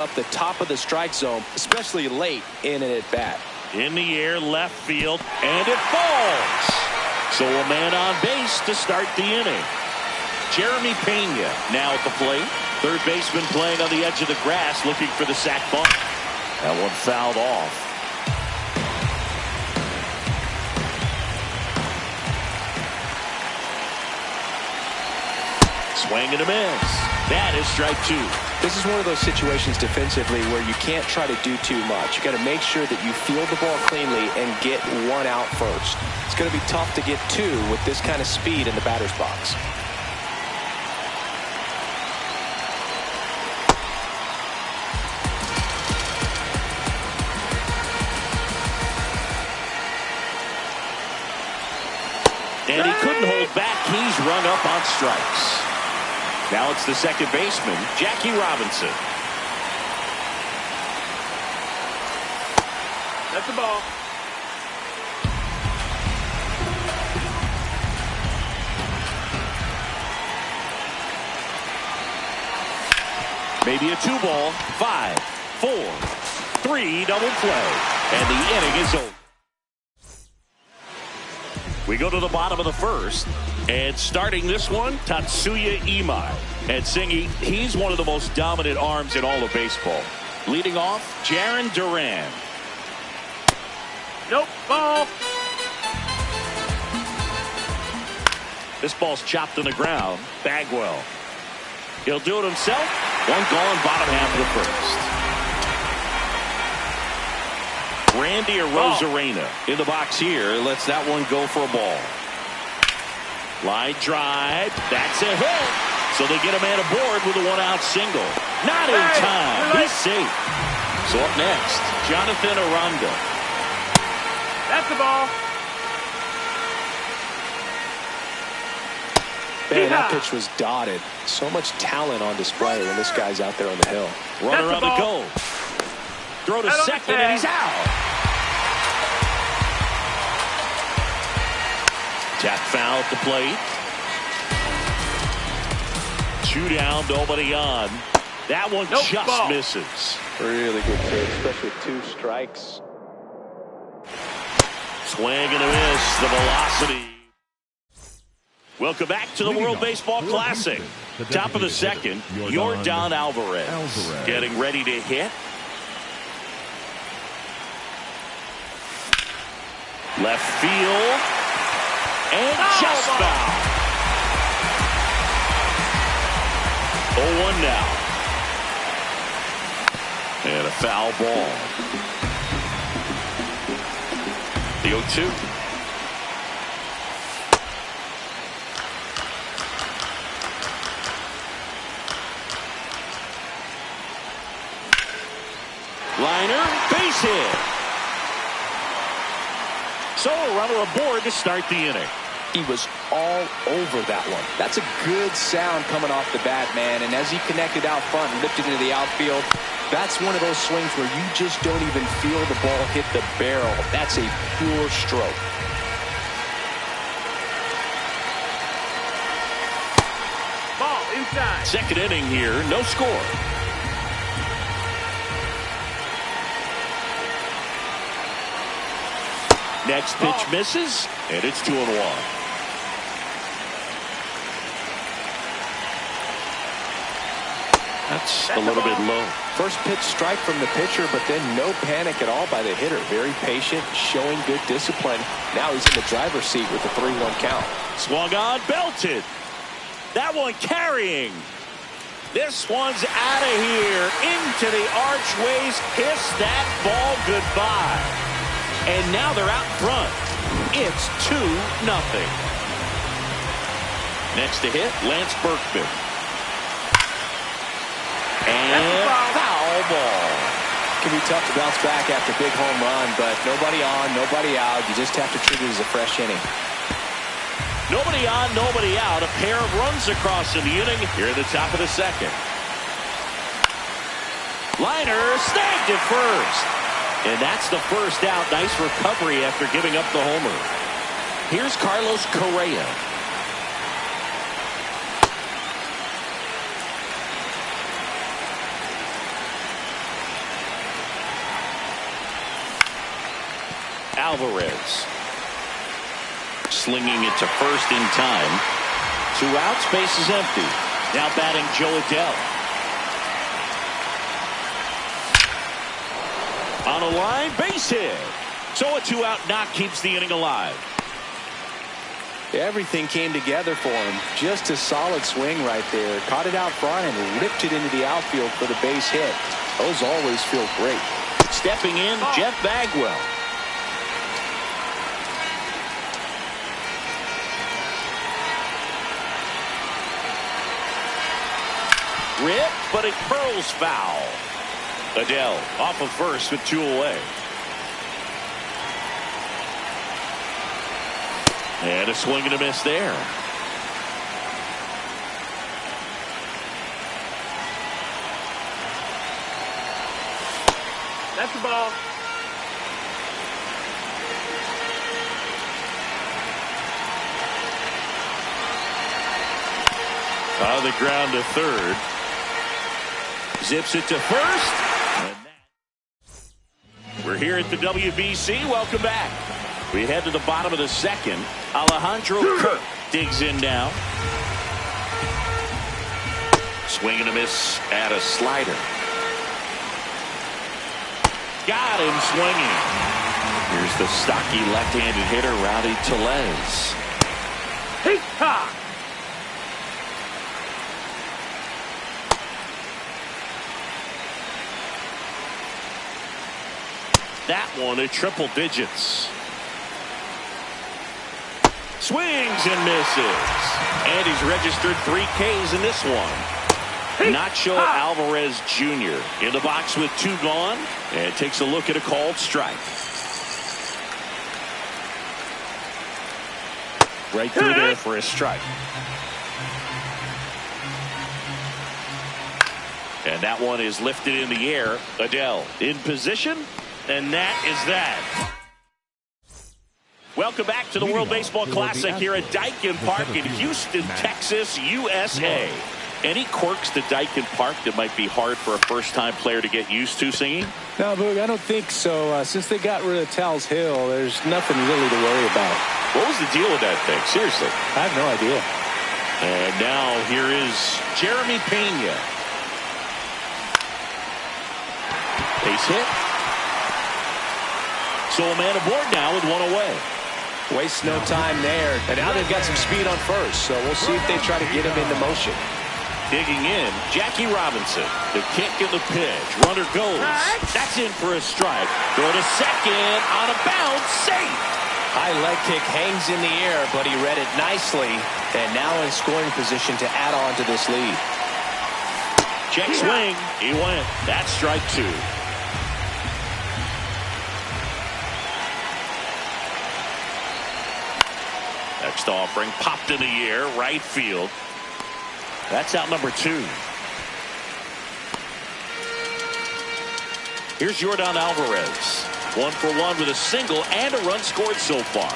up the top of the strike zone, especially late in an at-bat. In the air, left field, and it falls. So a man on base to start the inning. Jeremy Pena now at the plate. Third baseman playing on the edge of the grass, looking for the sac bunt. That one fouled off. Swing and a miss. That is strike two. This is one of those situations defensively where you can't try to do too much. You got to make sure that you field the ball cleanly and get one out first. It's going to be tough to get two with this kind of speed in the batter's box. And he couldn't hold back. He's rung up on strikes. Now it's the second baseman, Jackie Robinson. That's the ball. Maybe a 2-ball, 5, 4, 3, double play. And the inning is over. We go to the bottom of the first, and starting this one, Tatsuya Imai. And Singy, he's one of the most dominant arms in all of baseball. Leading off, Jarren Duran. Nope, ball. This ball's chopped on the ground. Bagwell. He'll do it himself. One gone, bottom half of the first. Randy Arozarena in the box here lets that one go for a ball. Line drive. That's a hit. So they get a man aboard with a one-out single. Not in time. He's safe. So up next, Jonathan Aranda. That's the ball. Man, that pitch was dotted. So much talent on display when this guy's out there on the hill. Runner on the go. Throw to second, and he's out. Tap foul at the plate. 2 down, nobody on. That one just misses. Really good pitch, especially with 2 strikes. Swing and a miss, the velocity. Welcome back to the World Baseball Classic. Top of the second, Yordan Alvarez getting ready to hit. Left field. And just foul. 0-1 now. And a foul ball. The 0-2. Liner, base hit. So a runner aboard to start the inning. He was all over that one. That's a good sound coming off the bat, man. And as he connected out front and lifted into the outfield, that's one of those swings where you just don't even feel the ball hit the barrel. That's a pure stroke. Ball inside. Second inning here, no score. Next pitch misses, and it's 2-1. That's a little bit low. First pitch strike from the pitcher, but then no panic at all by the hitter. Very patient, showing good discipline. Now he's in the driver's seat with the 3-1 count. Swung on, belted. That one carrying. This one's out of here. Into the archways. Kiss that ball goodbye. And now they're out front. It's 2-0. Next to hit, Lance Berkman. And foul ball. Can be tough to bounce back after a big home run, but nobody on, nobody out. You just have to treat it as a fresh inning. Nobody on, nobody out. A pair of runs across in the inning here at the top of the second. Liner snagged it first. And that's the first out. Nice recovery after giving up the homer. Here's Carlos Correa. Alvarez. Slinging it to first in time. 2 outs, base is empty. Now batting Joe Adell. On a line, base hit. So a 2-out knock keeps the inning alive. Everything came together for him. Just a solid swing right there. Caught it out front and ripped it into the outfield for the base hit. Those always feel great. Stepping in, Jeff Bagwell. Rip, but it curls foul. Adell off of first with 2 away. And a swing and a miss there. That's the ball. On the ground to third. Zips it to first. And we're here at the WBC. Welcome back. We head to the bottom of the second. Alejandro Kirk digs in now. Swing and a miss at a slider. Got him swinging. Here's the stocky left-handed hitter, Rowdy Tellez. Hey-ha! That one at triple digits. Swings and misses. And he's registered 3 Ks in this one. Nacho Alvarez Jr. in the box with 2 gone. And takes a look at a called strike. Right through there for a strike. And that one is lifted in the air. Adell in position. And that is that. Welcome back to the World Baseball Classic here at Daikin Park in Houston, Texas, USA. Any quirks to Daikin Park that might be hard for a first-time player to get used to singing? No, Boog, I don't think so. Since they got rid of Tal's Hill, there's nothing really to worry about. What was the deal with that thing? Seriously. I have no idea. And now here is Jeremy Pena. Base hit. So a man aboard now with 1 away. Waste no time there. And now they've got some speed on first, so we'll see if they try to get him into motion. Digging in, Jackie Robinson. The kick and the pitch. Runner goes. That's in for a strike. Throw to second. On a bounce. Safe. High leg kick hangs in the air, but he read it nicely. And now in scoring position to add on to this lead. Check swing. He went. That's strike 2. Next offering popped in the air, right field. That's out number 2. Here's Yordan Alvarez. 1 for 1 with a single and a run scored so far.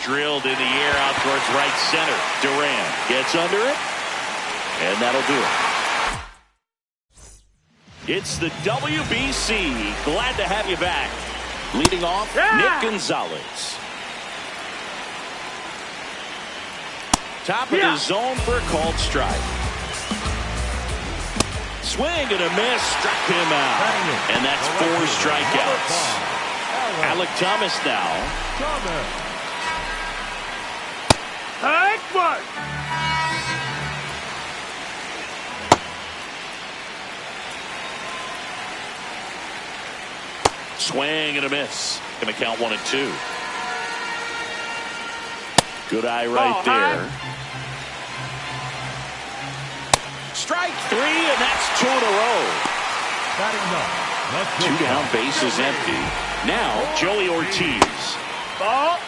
Drilled in the air out towards right center. Duran gets under it, and that'll do it. It's the WBC. Glad to have you back. Leading off, Nick Gonzalez. Top of the zone for a called strike. Swing and a miss, struck him out. And that's 4 strikeouts. Alec Thomas now. Swing and a miss. Going to count 1 and 2. Good eye right there. Strike 3, and that's 2 in a row. 2 down, base is empty. Now, Joey Ortiz. Ball.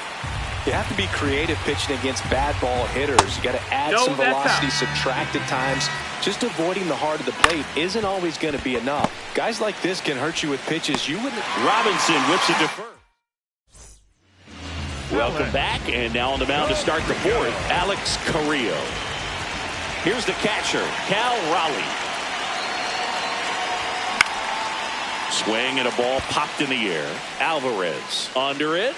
You have to be creative pitching against bad ball hitters. You got to add some velocity, subtract at times. Just avoiding the heart of the plate isn't always going to be enough. Guys like this can hurt you with pitches you wouldn't. Robinson whips it to first. Welcome back, and now on the mound to start the 4th, Alex Carrillo. Here's the catcher, Cal Raleigh. Swing and a ball popped in the air. Alvarez under it.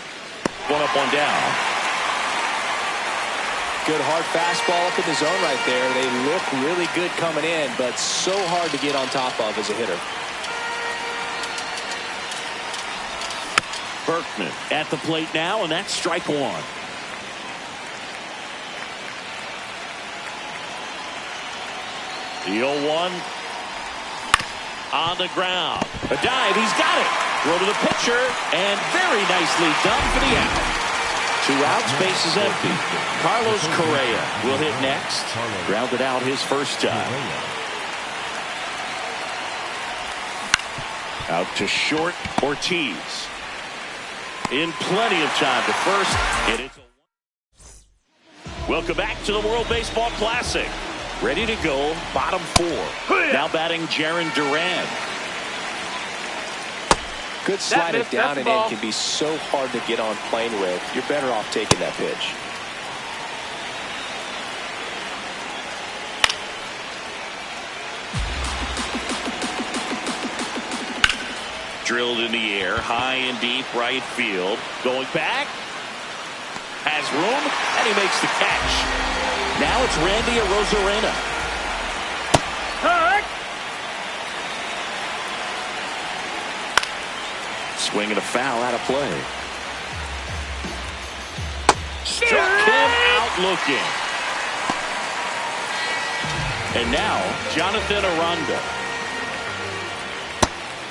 One up, one down. Good hard fastball up in the zone right there. They look really good coming in, but so hard to get on top of as a hitter. Berkman at the plate now, and that's strike one. The 0-1 on the ground. A dive, he's got it. Throw to the pitcher, and very nicely done for the out. 2 outs, base is empty. Carlos Correa will hit next. Grounded out his first time. Out to short, Ortiz. In plenty of time to first. And it's Welcome back to the World Baseball Classic. Ready to go, bottom 4. Now batting Jarren Duran. Good slider down and in can be so hard to get on plane with. You're better off taking that pitch. Drilled in the air, high and deep right field. Going back. Has room, and he makes the catch. Now it's Randy Arozarena. Swing and a foul out of play. Struck him out looking. And now Jonathan Aranda.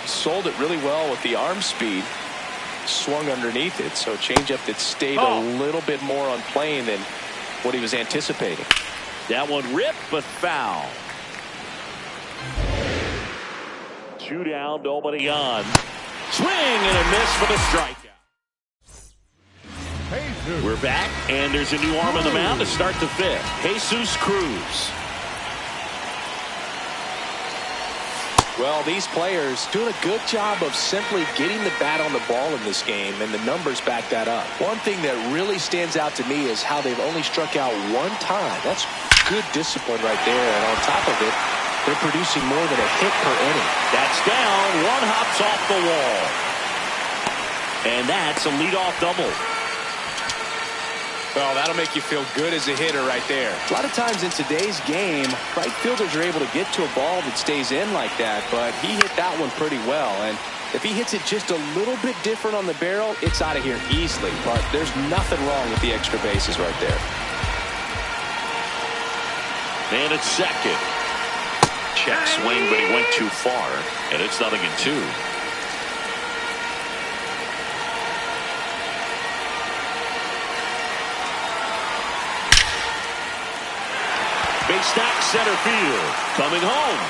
Sold it really well with the arm speed. Swung underneath it, so changeup that stayed a little bit more on plane than what he was anticipating. That one ripped, but foul. 2 down, nobody on. Swing and a miss for the strikeout. We're back, and there's a new arm on the mound to start the 5th. Jesus Cruz. Well, these players doing a good job of simply getting the bat on the ball in this game, and the numbers back that up. One thing that really stands out to me is how they've only struck out 1 time. That's good discipline right there, and on top of it, they're producing more than a hit per inning. That's down. 1 hops off the wall. And that's a leadoff double. Well, that'll make you feel good as a hitter right there. A lot of times in today's game, right fielders are able to get to a ball that stays in like that, but he hit that one pretty well. And if he hits it just a little bit different on the barrel, it's out of here easily. But there's nothing wrong with the extra bases right there. And it's second. Check swing, but he went too far, and it's 0-2. Big stack center field. Coming home.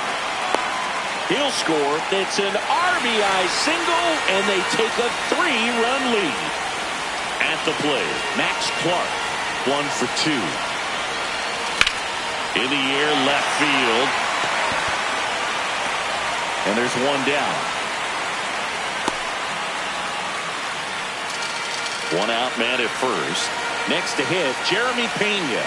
He'll score. It's an RBI single, and they take a 3-run lead. At the plate, Max Clark, 1 for 2. In the air, left field. And there's 1 down. 1 out, man at first. Next to hit, Jeremy Pena.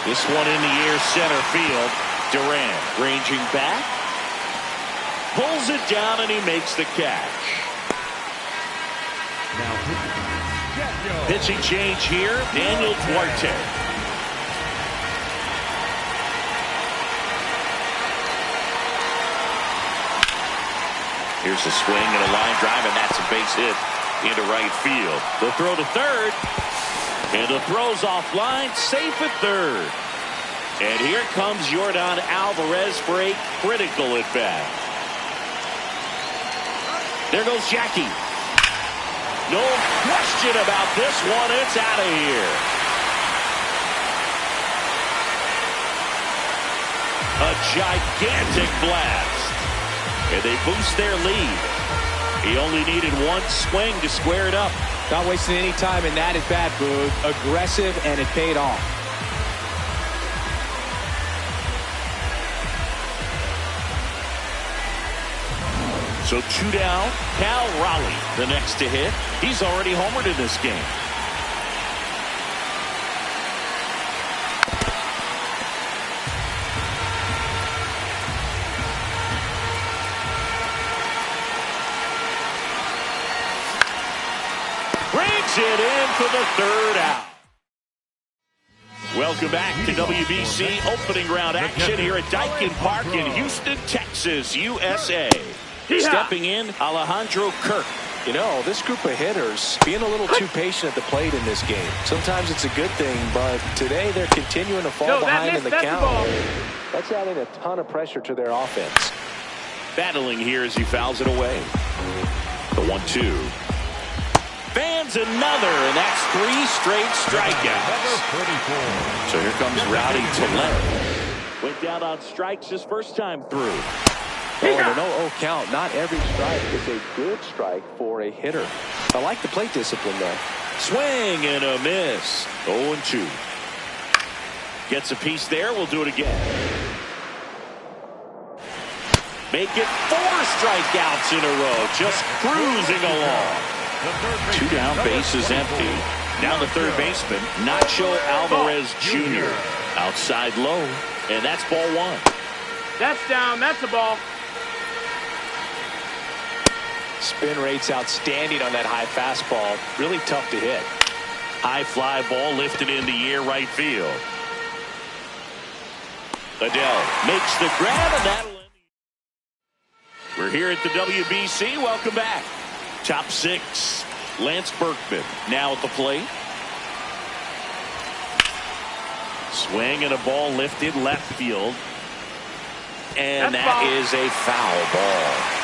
This one in the air, center field. Durant ranging back. Pulls it down, and he makes the catch. Now pitching change here, Daniel Duarte. Here's a swing and a line drive, and that's a base hit into right field. The throw to third. And the throw's offline, safe at third. And here comes Yordan Alvarez for a critical at bat. There goes Jackie. No question about this one. It's out of here. A gigantic blast. And they boost their lead. He only needed 1 swing to square it up. Not wasting any time in that at bat, Boog. Aggressive, and it paid off. So 2 down. Cal Raleigh, the next to hit. He's already homered in this game. Brings it in for the 3rd out. Welcome back to WBC opening round action here at Daikin Park in Houston, Texas, USA. Stepping in, Alejandro Kirk. You know, this group of hitters being a little too patient at the plate in this game. Sometimes it's a good thing, but today they're continuing to fall behind in the count. That's adding a ton of pressure to their offense. Battling here as he fouls it away. The 1-2. Fans another, and that's 3 straight strikeouts. So here comes Rowdy to left. Went down on strikes his first time through. Oh, and an 0-0 count. Not every strike is a good strike for a hitter. I like the plate discipline, though. Swing and a miss. 0-2. Gets a piece there. We'll do it again. Make it 4 strikeouts in a row. Just cruising along. 2 down, base is empty. Now the third baseman, Nacho Alvarez Jr. Outside low, and that's ball 1. That's down. That's a ball. Spin rate's outstanding on that high fastball. Really tough to hit. High fly ball lifted in the air right field. Adele makes the grab, and that'll end. We're here at the WBC. Welcome back. Top 6, Lance Berkman now at the plate. Swing and a ball lifted left field. And that is a foul ball.